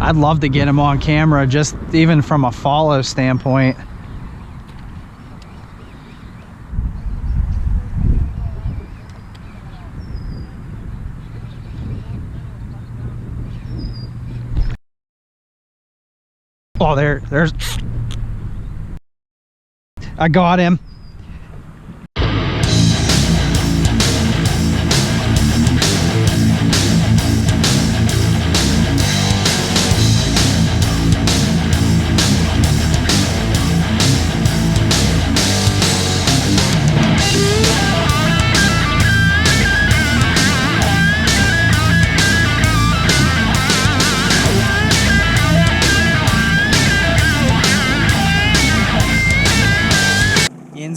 I'd love to get him on camera, just even from a follow standpoint. Oh, there's... I got him.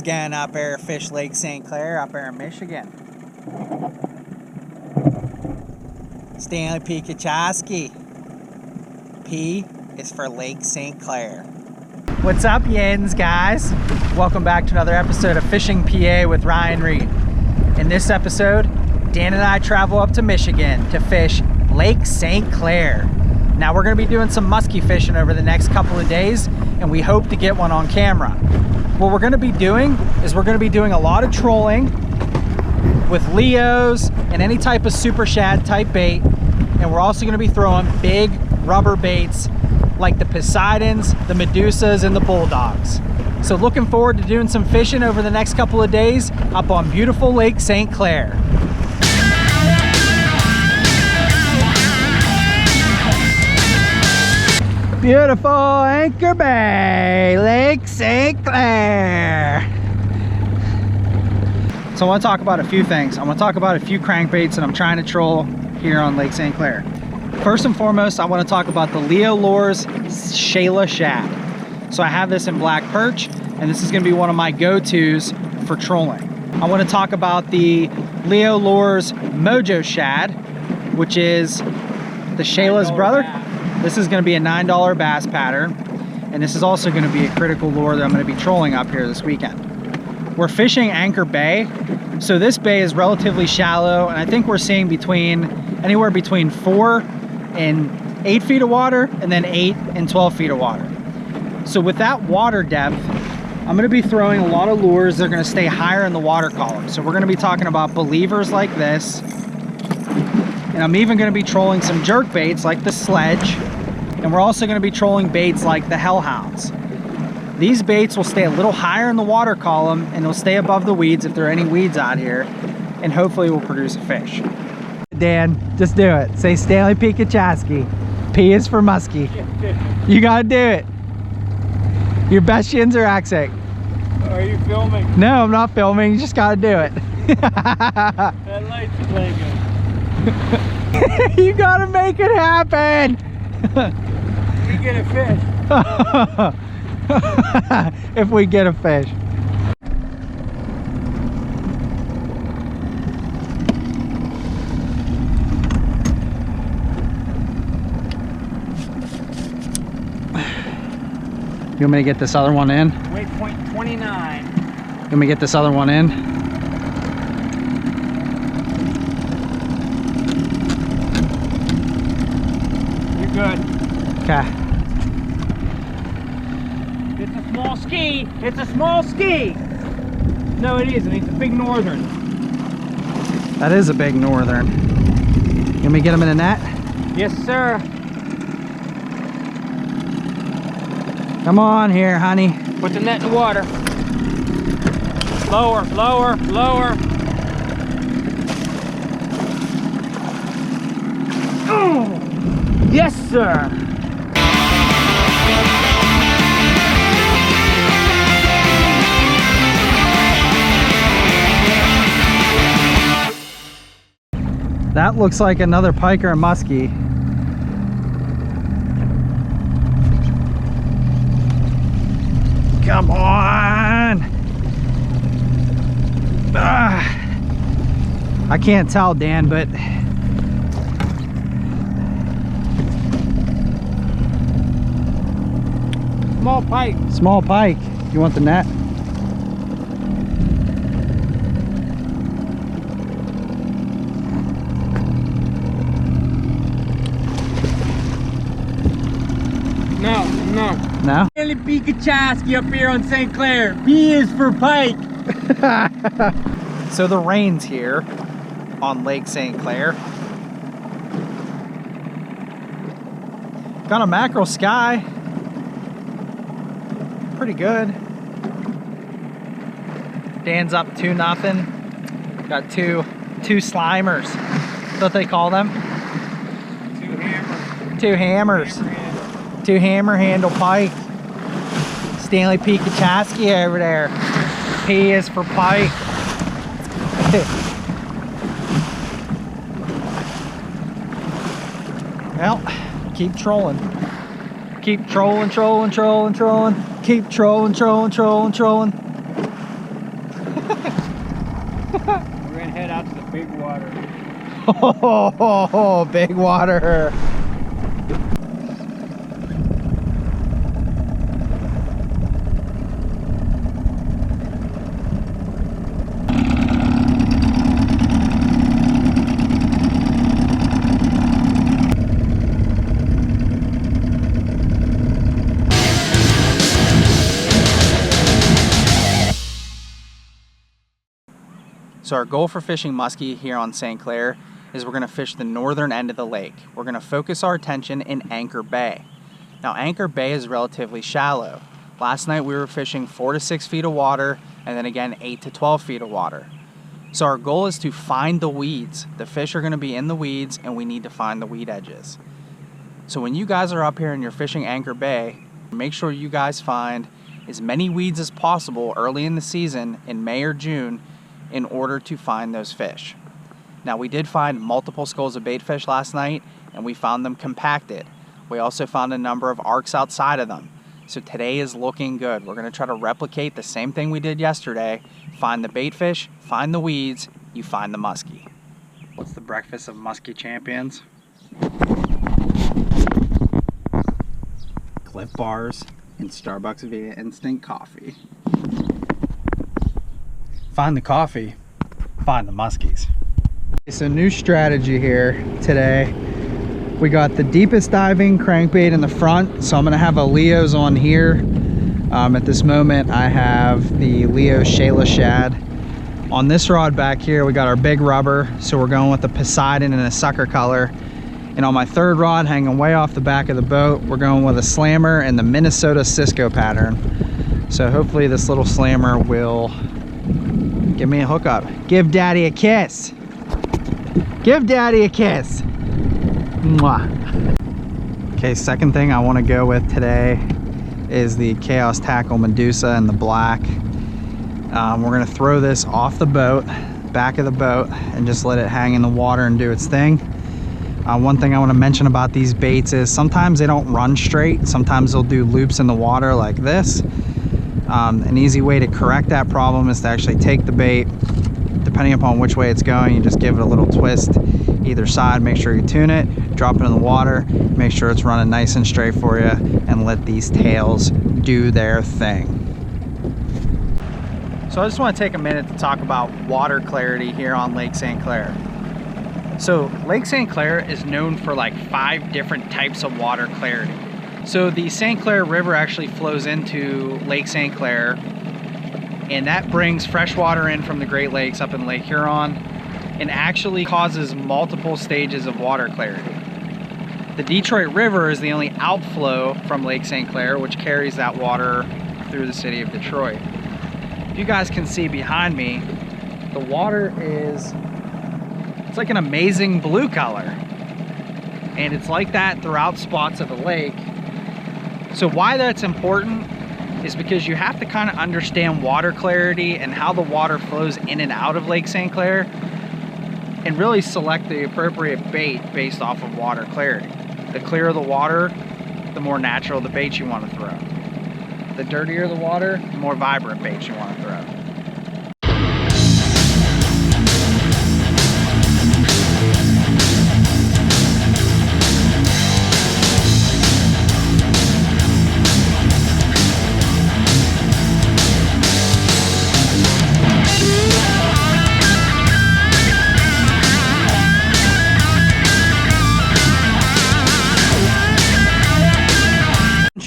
Again, up there, Fish Lake St. Clair, up there in Michigan. Stanley Pikachaski. P is for Lake St. Clair. What's up, yins, guys? Welcome back to another episode of Fishing PA with Ryan Reed. In this episode, Dan and I travel up to Michigan to fish Lake St. Clair. Now, we're going to be doing some musky fishing over the next couple of days, and we hope to get one on camera. What we're going to be doing is we're going to be doing a lot of trolling with Leos and any type of super shad type bait, and we're also going to be throwing big rubber baits like the Poseidons, the Medusas, and the Bulldogs. So looking forward to doing some fishing over the next couple of days up on beautiful Lake St. Clair. Beautiful Anchor Bay, Lake St. Clair. So I want to talk about a few things. I want to talk about a few crankbaits that I'm trying to troll here on Lake St. Clair. First and foremost, I want to talk about the Leo Lures Shayla Shad. So I have this in black perch, and this is going to be one of my go-tos for trolling. I want to talk about the Leo Lures Mojo Shad, which is the Shayla's brother. This is going to be a $9 bass pattern, and this is also going to be a critical lure that I'm going to be trolling up here this weekend. We're fishing Anchor Bay, so this bay is relatively shallow, and I think we're seeing anywhere between 4 and 8 feet of water, and then 8 and 12 feet of water. So with that water depth, I'm going to be throwing a lot of lures that are going to stay higher in the water column. So we're going to be talking about believers like this, and I'm even going to be trolling some jerk baits like the Sledge, and we're also going to be trolling baits like the Hellhounds. These baits will stay a little higher in the water column, and they'll stay above the weeds if there are any weeds out here, and hopefully will produce a fish. Dan, just do it. Say Stanley Pikachaski. P is for Musky. You gotta do it. Your best Yinzer accent. Are you filming? No, I'm not filming. You just gotta do it. That light's blinking. You gotta make it happen. We get a fish. If we get a fish. You want me to get this other one in? Waypoint 29. You want me to get this other one in? You're good. Okay. It's a small ski. It's a small ski. No, it isn't. It's a big northern. That is a big northern. You want me to get him in a net? Yes, sir. Come on here, honey. Put the net in the water. Lower, lower, lower. Oh, yes, sir. That looks like another pike or a muskie. Come on! I can't tell, Dan, but Small pike. small pike. You want the net? No. No? Stanley Pikachaski up here on St. Clair. P is for pike. So the rain's here on Lake St. Clair. Got a mackerel sky. Pretty good. Dan's up 2-0. Got two slimers. That's what they call them. Two hammers. Two hammer handle pike. Stanley Pikachaski over there. P is for pike. Well, keep trolling. Keep trolling. Keep trolling. We're gonna head out to the big water. Oh, big water. So our goal for fishing muskie here on St. Clair is we're going to fish the northern end of the lake. We're going to focus our attention in Anchor Bay. Now Anchor Bay is relatively shallow. Last night we were fishing 4 to 6 feet of water and then again 8 to 12 feet of water. So our goal is to find the weeds. The fish are going to be in the weeds and we need to find the weed edges. So when you guys are up here and you're fishing Anchor Bay, make sure you guys find as many weeds as possible early in the season in May or June in order to find those fish. Now we did find multiple skulls of baitfish last night and we found them compacted. We also found a number of arcs outside of them. So today is looking good. We're gonna try to replicate the same thing we did yesterday. Find the baitfish, find the weeds, you find the muskie. What's the breakfast of muskie champions? Cliff bars and Starbucks via instant coffee. Find the coffee, find the muskies. So new strategy here today. We got the deepest diving crankbait in the front, so I'm gonna have a Leo's on here. At this moment I have the Leo Shayla Shad. On this rod back here we got our big rubber, so we're going with the Poseidon in a sucker color. And on my third rod, hanging way off the back of the boat, we're going with a slammer and the Minnesota Cisco pattern. So hopefully this little slammer will give me a hookup. Give daddy a kiss. Give daddy a kiss. Mwah. Okay, second thing I want to go with today is the Chaos Tackle Medusa in the black. We're going to throw this off the boat, back of the boat, and just let it hang in the water and do its thing. One thing I want to mention about these baits is sometimes they don't run straight. Sometimes they'll do loops in the water like this. An easy way to correct that problem is to actually take the bait, depending upon which way it's going, you just give it a little twist either side, make sure you tune it, drop it in the water, make sure it's running nice and straight for you, and let these tails do their thing. So I just want to take a minute to talk about water clarity here on Lake St. Clair. So Lake St. Clair is known for like 5 different types of water clarity. So the St. Clair River actually flows into Lake St. Clair, and that brings fresh water in from the Great Lakes up in Lake Huron and actually causes multiple stages of water clarity. The Detroit River is the only outflow from Lake St. Clair which carries that water through the city of Detroit. If you guys can see behind me, the water is, it's like an amazing blue color. And it's like that throughout spots of the lake. So why that's important is because you have to kind of understand water clarity and how the water flows in and out of Lake St. Clair and really select the appropriate bait based off of water clarity. The clearer the water, the more natural the bait you want to throw. The dirtier the water, the more vibrant bait you want to throw.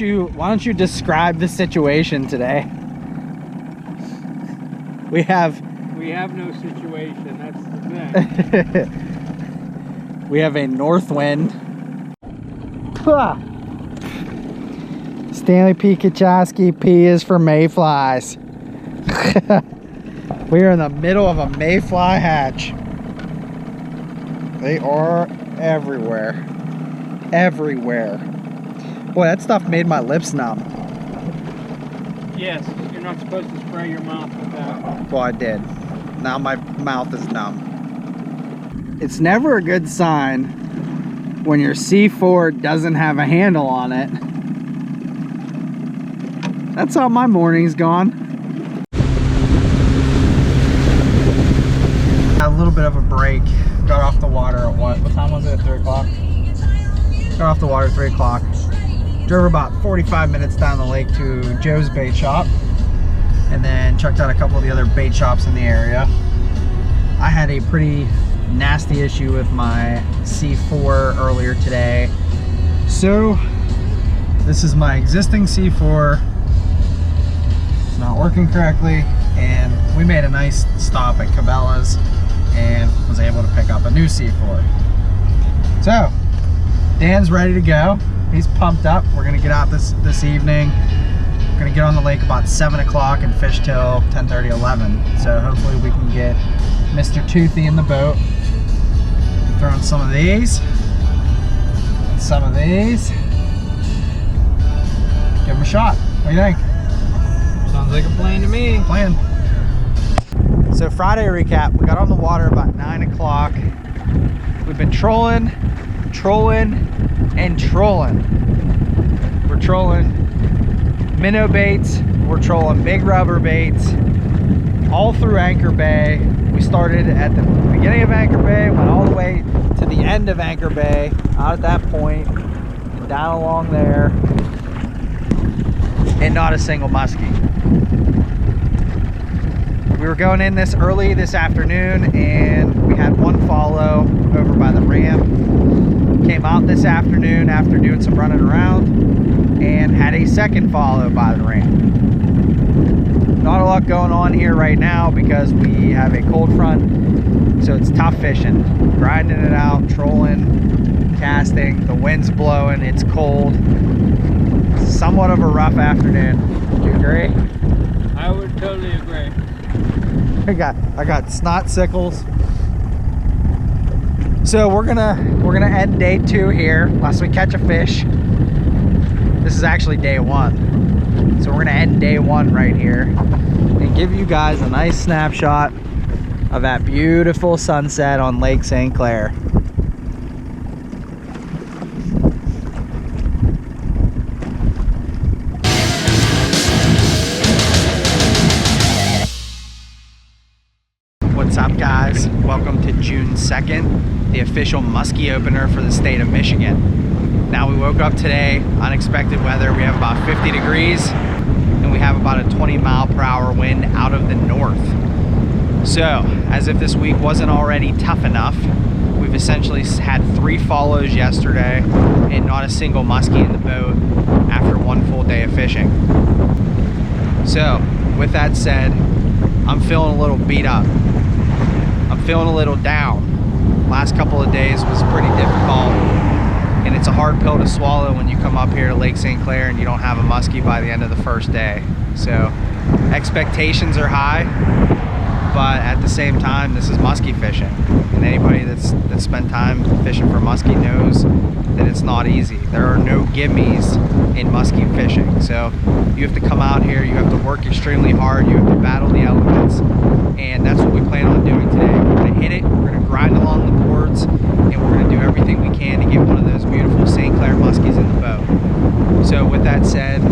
don't you describe the situation today? We have no situation, that's the thing. we have a north wind. Stanley P. Kachaski, P is for mayflies. We are in the middle of a mayfly hatch. They are everywhere. Everywhere. Boy, that stuff made my lips numb. Yes, you're not supposed to spray your mouth with that. Well, I did. Now my mouth is numb. It's never a good sign when your C4 doesn't have a handle on it. That's how my morning's gone. A little bit of a break. Got off the water at what time was it? 3 o'clock? Got off the water at 3 o'clock. Drove about 45 minutes down the lake to Joe's bait shop, and then checked out a couple of the other bait shops in the area. I had a pretty nasty issue with my C4 earlier today. So this is my existing C4. It's not working correctly, and we made a nice stop at Cabela's and was able to pick up a new C4. So Dan's ready to go. He's pumped up. We're gonna get out this evening. We're gonna get on the lake about 7 o'clock and fish till 10:30, 11. So hopefully we can get Mr. Toothy in the boat. Throw in some of these, and some of these. Give him a shot. What do you think? Sounds like a plan to me. Plan. So Friday recap, we got on the water about 9 o'clock. We've been trolling, and trolling. We're trolling minnow baits, we're trolling big rubber baits, all through Anchor Bay. We started at the beginning of Anchor Bay, went all the way to the end of Anchor Bay, out at that point, and down along there, and not a single muskie. We were going in this early this afternoon, and we had one follow over by the ramp. Came out this afternoon after doing some running around and had a second follow by the ramp. Not a lot going on here right now because we have a cold front, so it's tough fishing. Grinding it out, trolling, casting, the wind's blowing, it's cold. Somewhat of a rough afternoon. Do you agree? I would totally agree. I got snot sickles. So we're gonna end day 2 here unless we catch a fish. This is actually day 1. So we're gonna end day 1 right here and give you guys a nice snapshot of that beautiful sunset on Lake St. Clair. What's up, guys? Welcome to June 2nd, the official muskie opener for the state of Michigan. Now, we woke up today, unexpected weather. We have about 50 degrees and we have about a 20-mile-per-hour wind out of the north. So, as if this week wasn't already tough enough, we've essentially had 3 follows yesterday and not a single muskie in the boat after 1 full day of fishing. So, with that said, I'm feeling a little beat up. I'm feeling a little down. Last couple of days was pretty difficult, and it's a hard pill to swallow when you come up here to Lake St. Clair and you don't have a muskie by the end of the first day. So expectations are high, but at the same time, this is muskie fishing, and anybody that's spent time fishing for muskie knows that it's not easy. There are no gimmies in muskie fishing. So you have to come out here, you have to work extremely hard, you have to battle the elements, and that's what we plan on doing today. We're gonna hit it, we're gonna grind along the boards, and we're gonna do everything we can to get one of those beautiful St. Clair muskies in the boat. So with that said,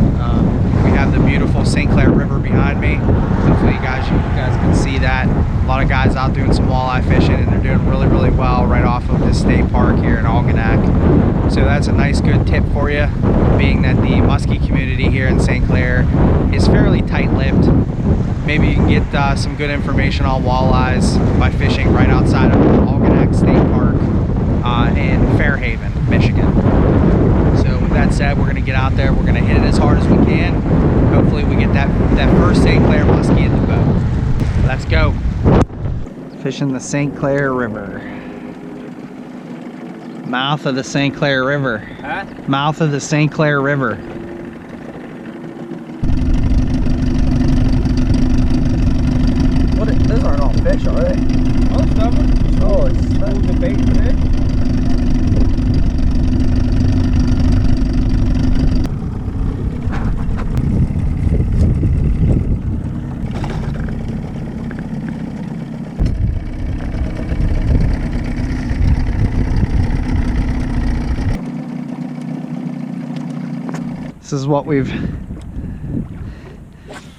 we have the beautiful St. Clair River behind me. Hopefully you guys can see that. A lot of guys out doing some walleye fishing, and they're doing really, really well right off of this state park here in Algonac. So that's a nice good tip for you, being that the muskie community here in St. Clair is fairly tight-lipped. Maybe you can get some good information on walleyes by fishing right outside of Algonac State Park in Fairhaven, Michigan. So with that Dan said, we're gonna get out there, we're gonna hit it as hard as we can. Hopefully we get that first St. Clair muskie in the boat. Let's go. Fishing the St. Clair River. Mouth of the St. Clair River. Huh? Mouth of the St. Clair River. Those aren't all fish, are they? Most of them. Oh, it's the bait fish.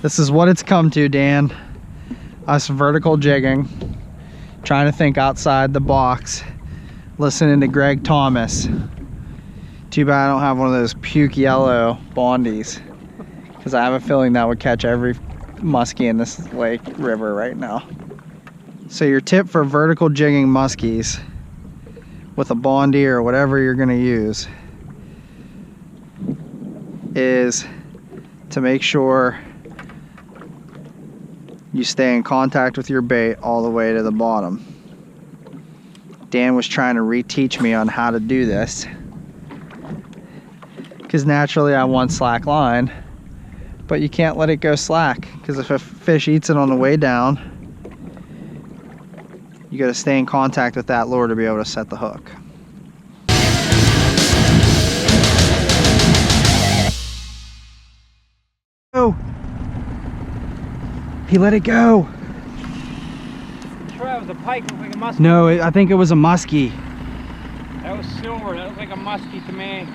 This is what it's come to, Dan. Us vertical jigging, trying to think outside the box, listening to Greg Thomas. Too bad I don't have one of those puke yellow bondies, because I have a feeling that would catch every muskie in this lake river right now. So your tip for vertical jigging muskies with a bondi or whatever you're going to use is to make sure you stay in contact with your bait all the way to the bottom. Dan was trying to reteach me on how to do this, because naturally I want slack line, but you can't let it go slack, because if a fish eats it on the way down, you got to stay in contact with that lure to be able to set the hook. Oh, he let it go. I'm sure that was a pike, looked like a muskie. No, I think it was a muskie. That was silver. That was like a muskie to me.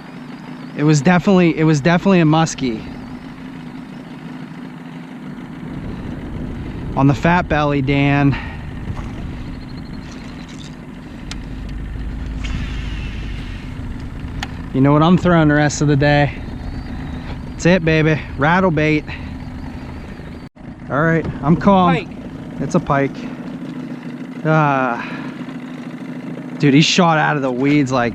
It was definitely a muskie. On the fat belly, Dan. You know what I'm throwing the rest of the day? That's it, baby. Rattle bait. All right, I'm calm. Pike. It's a pike. Dude, he shot out of the weeds like...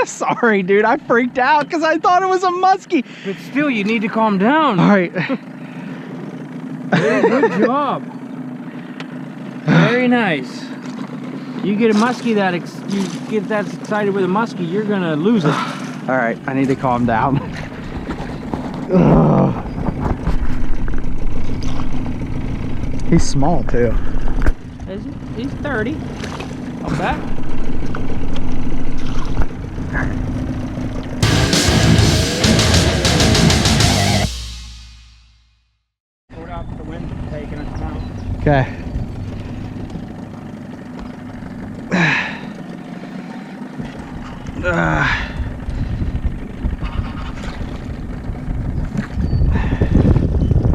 Sorry, dude, I freaked out because I thought it was a muskie. But still, you need to calm down. All right. Good job. Very nice. You get a muskie you get that excited with a muskie, you're gonna lose it. All right, I need to calm down. Ugh. He's small too. Is he? He's 30. Not bad. Pulled out the wind, taking us down. Okay.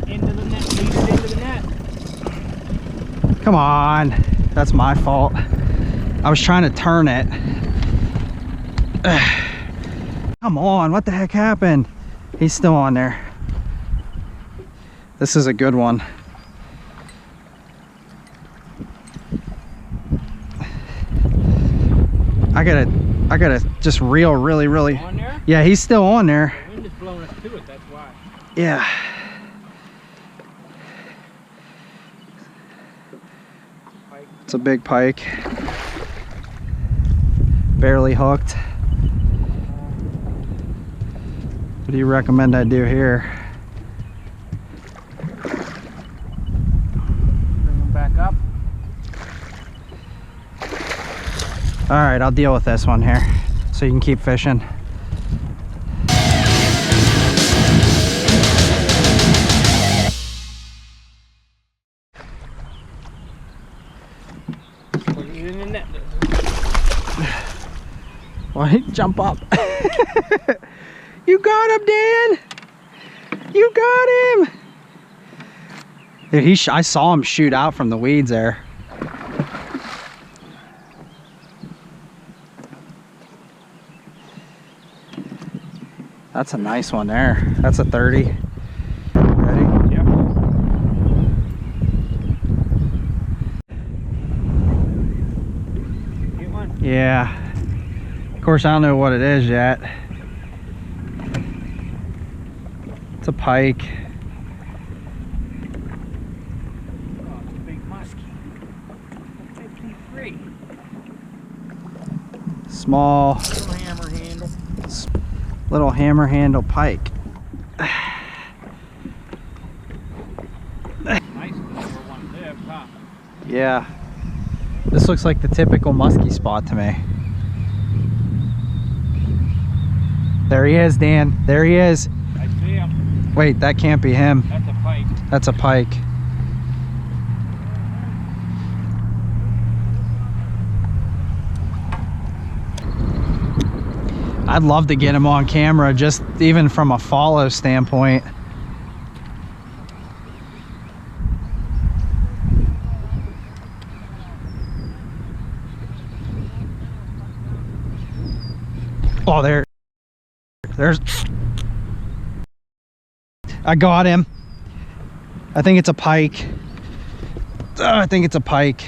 Into the net, lead it into the net. Come on, that's my fault. I was trying to turn it. Come on, what the heck happened? He's still on there. This is a good one. I gotta just reel really. On there? Yeah, he's still on there. The wind is blowing us to it, that's why. Yeah. Pike. It's a big pike. Barely hooked. What do you recommend I do here? Bring him back up. All right, I'll deal with this one here so you can keep fishing. Put it in the net. Why jump up? You got him, Dan. You got him. Dude, I saw him shoot out from the weeds there. That's a nice one there. That's a 30. Ready? Yep. Get one. Yeah. Of course, I don't know what it is yet. It's a pike. Oh, it's a big musky. 53. Small. Little hammer handle. Little hammer handle pike. Nice where one lives, huh? Yeah. This looks like the typical musky spot to me. There he is, Dan. There he is. I see him. Wait, that can't be him. That's a pike. That's a pike. I'd love to get him on camera, just even from a follow standpoint. Oh, there's, I got him. I think it's a pike. I think it's a pike.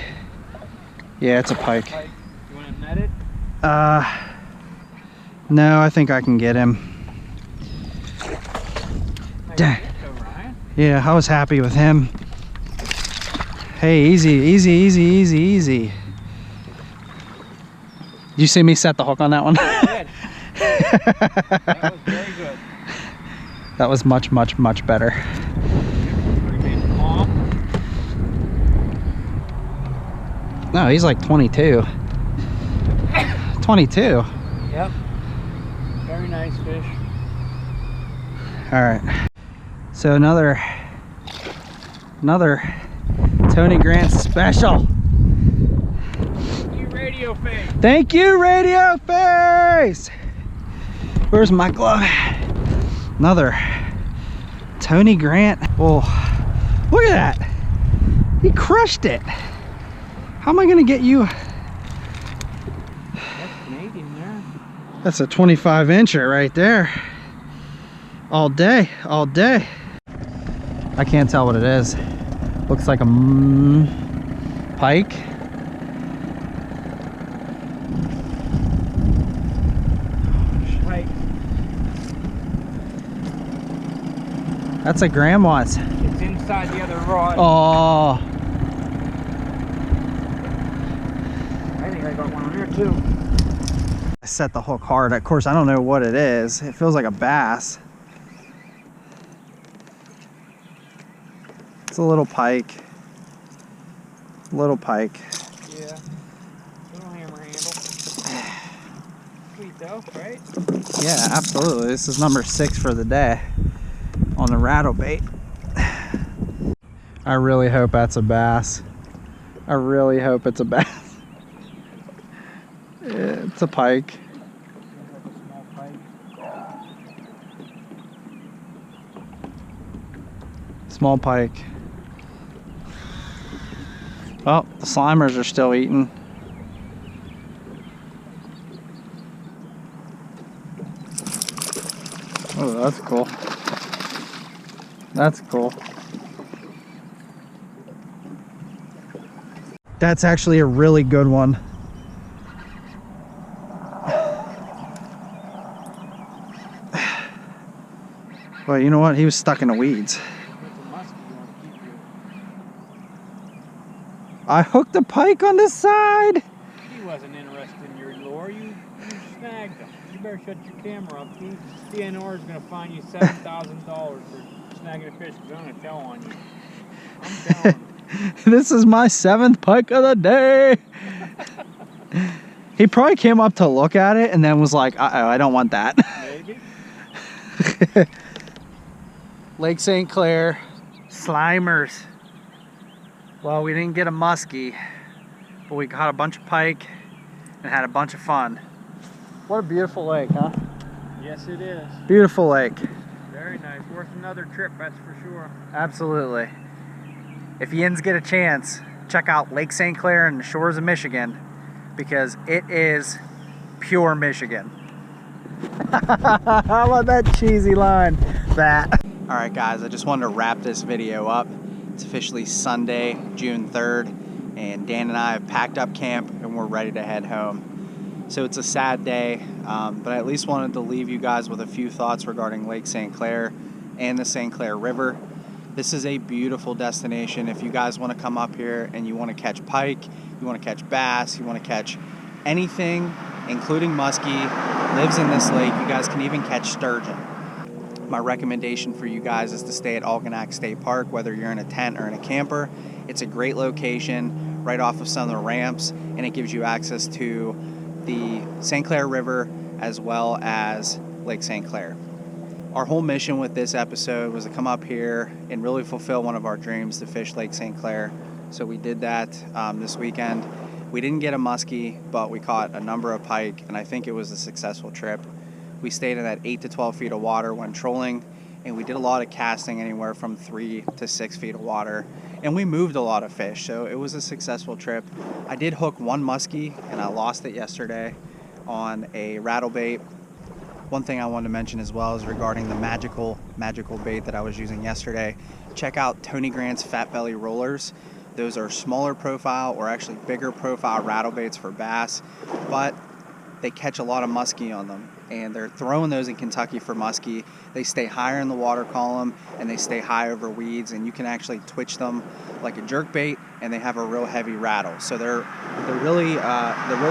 Yeah, it's a pike. You want to net it? No, I think I can get him. Dang. Yeah, I was happy with him. Hey, easy, easy, easy, easy, easy. Did you see me set the hook on that one? That was very good. That was much, much, much better. No, he's like 22. 22. Yep. Very nice fish. All right. So another Tony Grant special. You radio face. Thank you, Radio Face. Where's my glove? Another Tony Grant. Oh, look at that. He crushed it. How am I gonna get you? That's Canadian there. That's a 25-incher right there. All day, all day. I can't tell what it is. Looks like a pike. Pike. That's a grandma's. It's inside the other rod. Oh. I think I got one on here too. I set the hook hard. Of course, I don't know what it is. It feels like a bass. It's a little pike. Little pike. Yeah. Little hammer handle. Sweet though, right? Yeah, absolutely. This is number 6 for the day on the rattle bait. I really hope that's a bass. I really hope it's a bass. It's a pike. Small pike. Small pike. Oh, the Slimers are still eating. Oh, that's cool. That's cool. That's actually a really good one. Well, you know what? He was stuck in the weeds. That's a musky you want to keep you. I hooked a pike on the side. He wasn't interested in your lure. You snagged him. You better shut your camera up. DNR is going to fine you $7,000 for snagging a fish because I'm going to tell on you. I'm telling him. This is my 7th pike of the day. He probably came up to look at it and then was like, uh-oh, I don't want that. Maybe. Lake St. Clair, Slimers. Well, we didn't get a muskie, but we caught a bunch of pike and had a bunch of fun. What a beautiful lake, huh? Yes, it is. Beautiful lake. Very nice. Worth another trip, that's for sure. Absolutely. If yins get a chance, check out Lake St. Clair and the shores of Michigan, because it is pure Michigan. How about that cheesy line? That. All right, guys, I just wanted to wrap this video up. It's officially Sunday, June 3rd, and Dan and I have packed up camp and we're ready to head home. So it's a sad day, but I at least wanted to leave you guys with a few thoughts regarding Lake St. Clair and the St. Clair River. This is a beautiful destination. If you guys want to come up here and you want to catch pike, you want to catch bass, you want to catch anything, including muskie, lives in this lake. You guys can even catch sturgeon. My recommendation for you guys is to stay at Algonac State Park, whether you're in a tent or in a camper. It's a great location right off of some of the ramps, and it gives you access to the St. Clair River as well as Lake St. Clair. Our whole mission with this episode was to come up here and really fulfill one of our dreams, to fish Lake St. Clair. So we did that this weekend. We didn't get a muskie, but we caught a number of pike, and I think it was a successful trip. We stayed in that 8 to 12 feet of water when trolling, and we did a lot of casting, anywhere from 3 to 6 feet of water, and we moved a lot of fish, so it was a successful trip. I did hook one muskie, and I lost it yesterday on a rattle bait. One thing I wanted to mention as well is regarding the magical bait that I was using yesterday. Check out Tony Grant's Fat Belly Rollers. Those are smaller profile, or actually bigger profile rattle baits for bass, but they catch a lot of muskie on them, and they're throwing those in Kentucky for muskie. They stay higher in the water column, and they stay high over weeds, and you can actually twitch them like a jerk bait, and they have a real heavy rattle. So they're really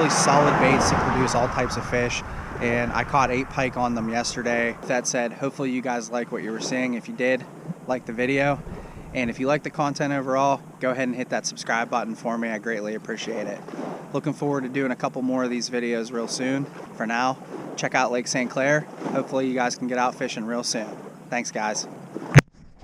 solid baits to produce all types of fish, and I caught 8 pike on them yesterday. That said, hopefully you guys like what you were seeing. If you did, like the video. And if you like the content overall, go ahead and hit that subscribe button for me. I greatly appreciate it. Looking forward to doing a couple more of these videos real soon. For now, check out Lake St. Clair. Hopefully you guys can get out fishing real soon. Thanks, guys.